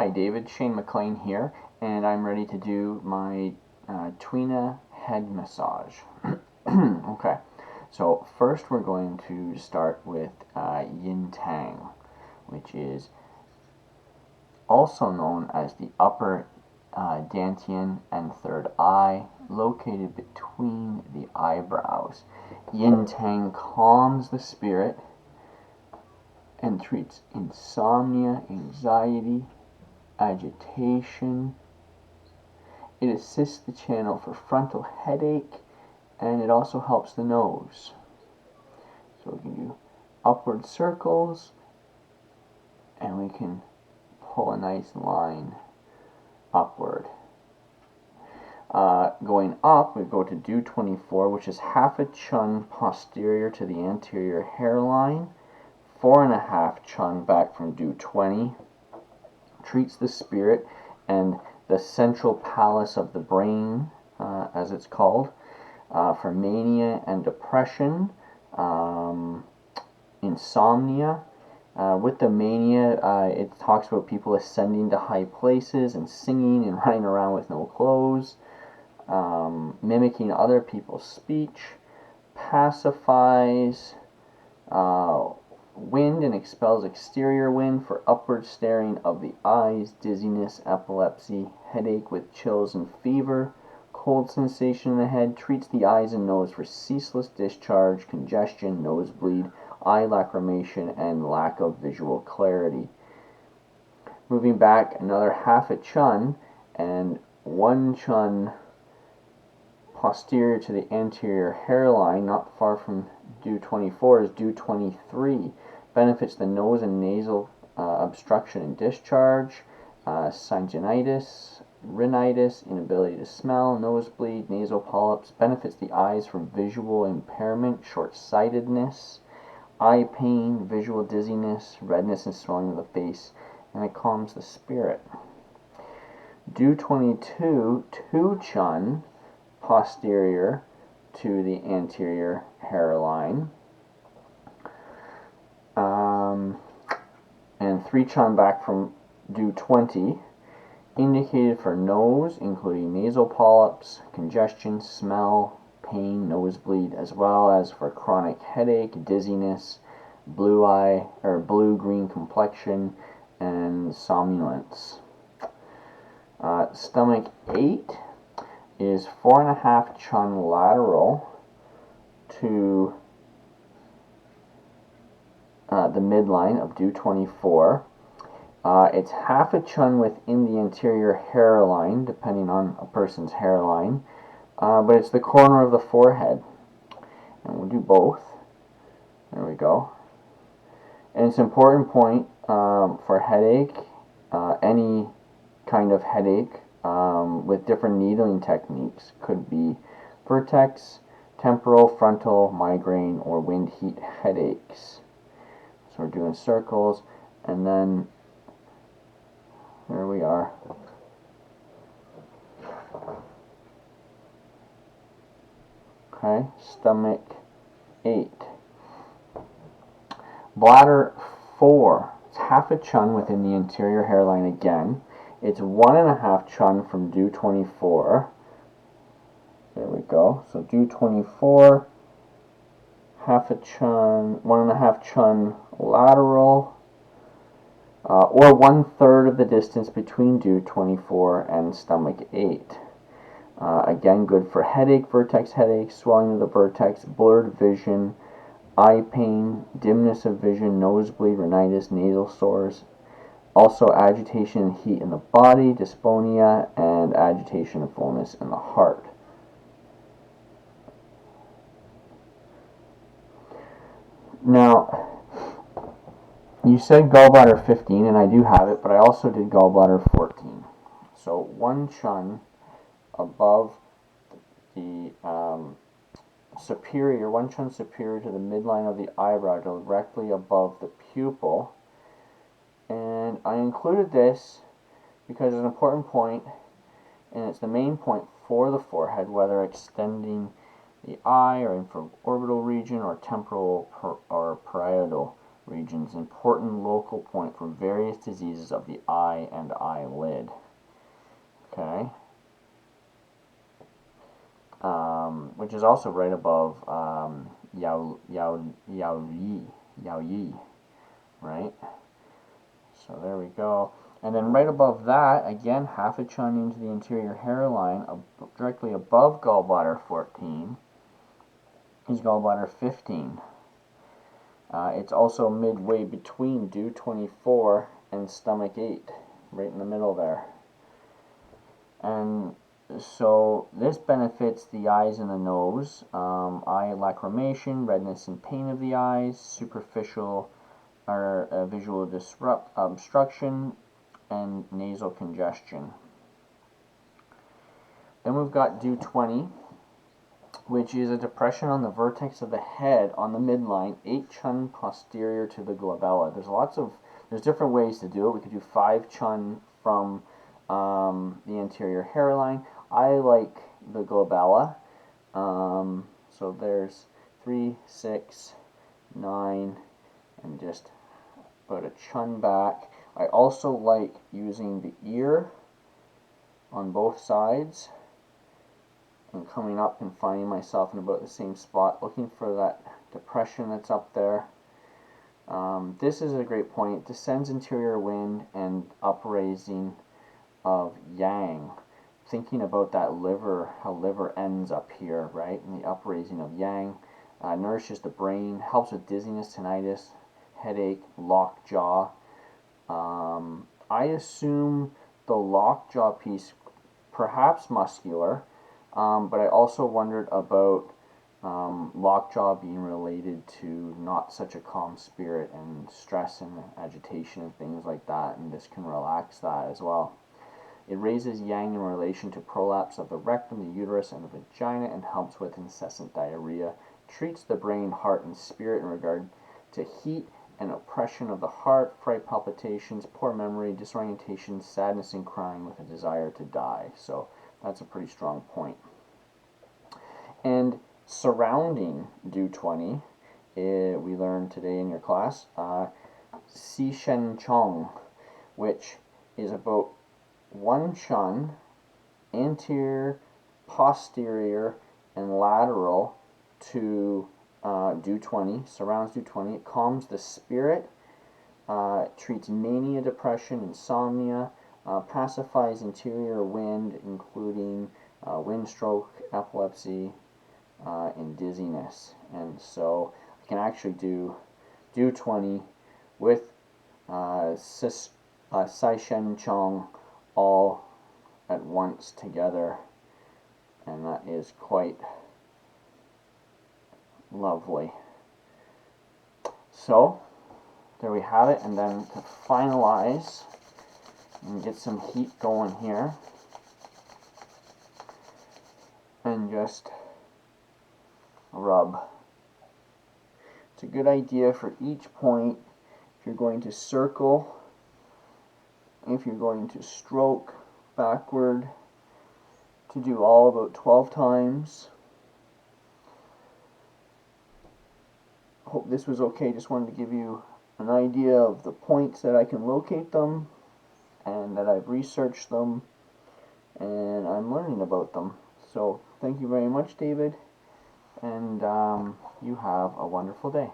Hi David, Shane McLean here, and I'm ready to do my Tuina head massage. Okay, so first we're going to start with Yin Tang, which is also known as the upper dantian and third eye, located between the eyebrows. Yin Tang calms the spirit and treats insomnia, anxiety, agitation. It assists the channel for frontal headache, and it also helps the nose. So we can do upward circles, and we can pull a nice line upward. Going up, we go to Do 24, which is half a chun posterior to the anterior hairline, 4.5 chun back from Do 20. Treats the spirit and the central palace of the brain, as it's called, for mania and depression, insomnia. With the mania, it talks about people ascending to high places and singing and running around with no clothes, mimicking other people's speech, pacifies wind and expels exterior wind for upward staring of the eyes, dizziness, epilepsy, headache with chills and fever, cold sensation in the head, treats the eyes and nose for ceaseless discharge, congestion, nosebleed, eye lacrimation, and lack of visual clarity. Moving back another half a chun and 1 chun posterior to the anterior hairline, not far from Do 24, is Do 23. Benefits the nose and nasal obstruction and discharge, sinusitis, rhinitis, inability to smell, nosebleed, nasal polyps. Benefits the eyes from visual impairment, short-sightedness, eye pain, visual dizziness, redness and swelling of the face, and it calms the spirit. Do 22, 2 chun posterior to the anterior hairline, and 3 chun back from Do 20, indicated for nose, including nasal polyps, congestion, smell, pain, nosebleed, as well as for chronic headache, dizziness, blue eye or blue-green complexion, and somnolence. Stomach 8 is 4.5 chun lateral to the midline of Do 24. It's half a chun within the anterior hairline, depending on a person's hairline, but it's the corner of the forehead. And we'll do both. There we go. And it's an important point for headache, any kind of headache with different needling techniques. Could be vertex, temporal, frontal, migraine, or wind heat headaches. So we're doing circles, and then there we are. Okay, stomach 8. Bladder 4. It's half a chun within the anterior hairline again. It's 1.5 chun from Do 24. There we go. So Do 24, half a chun, 1.5 chun lateral, or 1/3 of the distance between Do 24 and stomach 8. Again, good for headache, vertex headache, swelling of the vertex, blurred vision, eye pain, dimness of vision, nosebleed, rhinitis, nasal sores. Also agitation and heat in the body, dysphonia, and agitation and fullness in the heart. Now, you said gallbladder 15, and I do have it, but I also did gallbladder 14. So 1 chun above the superior, 1 chun superior to the midline of the eyebrow, directly above the pupil. And I included this because it's an important point, and it's the main point for the forehead, whether extending the eye or infraorbital region or temporal or parietal regions, important local point for various diseases of the eye and eyelid. Okay. Which is also right above Yao Yi, right? So there we go. And then right above that, again, half a chun into the interior hairline, directly above gallbladder 14, is gallbladder 15. It's also midway between Du 24 and stomach 8, right in the middle there. And so this benefits the eyes and the nose, eye lacrimation, redness and pain of the eyes, superficial or visual obstruction, and nasal congestion. Then we've got Du 20, which is a depression on the vertex of the head on the midline, 8 chun posterior to the glabella. There's different ways to do it. We could do 5 chun from the anterior hairline. I like the glabella. So there's 3, 6, 9, and just about a chun back. I also like using the ear on both sides and coming up and finding myself in about the same spot, looking for that depression that's up there. This is a great point. It descends interior wind and upraising of yang. Thinking about that liver, how liver ends up here, right? And the upraising of yang nourishes the brain, helps with dizziness, tinnitus, headache, locked jaw. I assume the lockjaw piece, perhaps muscular, but I also wondered about lockjaw being related to not such a calm spirit and stress and agitation and things like that, and this can relax that as well. It raises yang in relation to prolapse of the rectum, the uterus, and the vagina, and helps with incessant diarrhea. Treats the brain, heart, and spirit in regard to heat and oppression of the heart, fright, palpitations, poor memory, disorientation, sadness, and crying with a desire to die. So that's a pretty strong point. And surrounding Du 20, we learned today in your class, Si Shen Chong, which is about 1 chun, anterior, posterior, and lateral to Du 20, surrounds Du 20. It calms the spirit, treats mania, depression, insomnia, pacifies interior wind, including wind stroke, epilepsy, and dizziness. And so I can actually do Du 20 with Sai Shen Chong all at once together, and that is quite lovely. So there we have it. And then to finalize and get some heat going here, and just rub. It's a good idea for each point, if you're going to circle, if you're going to stroke backward, to do all about 12 times. Hope this was okay. Just wanted to give you an idea of the points that I can locate them, and that I've researched them, and I'm learning about them. So thank you very much, David, and you have a wonderful day.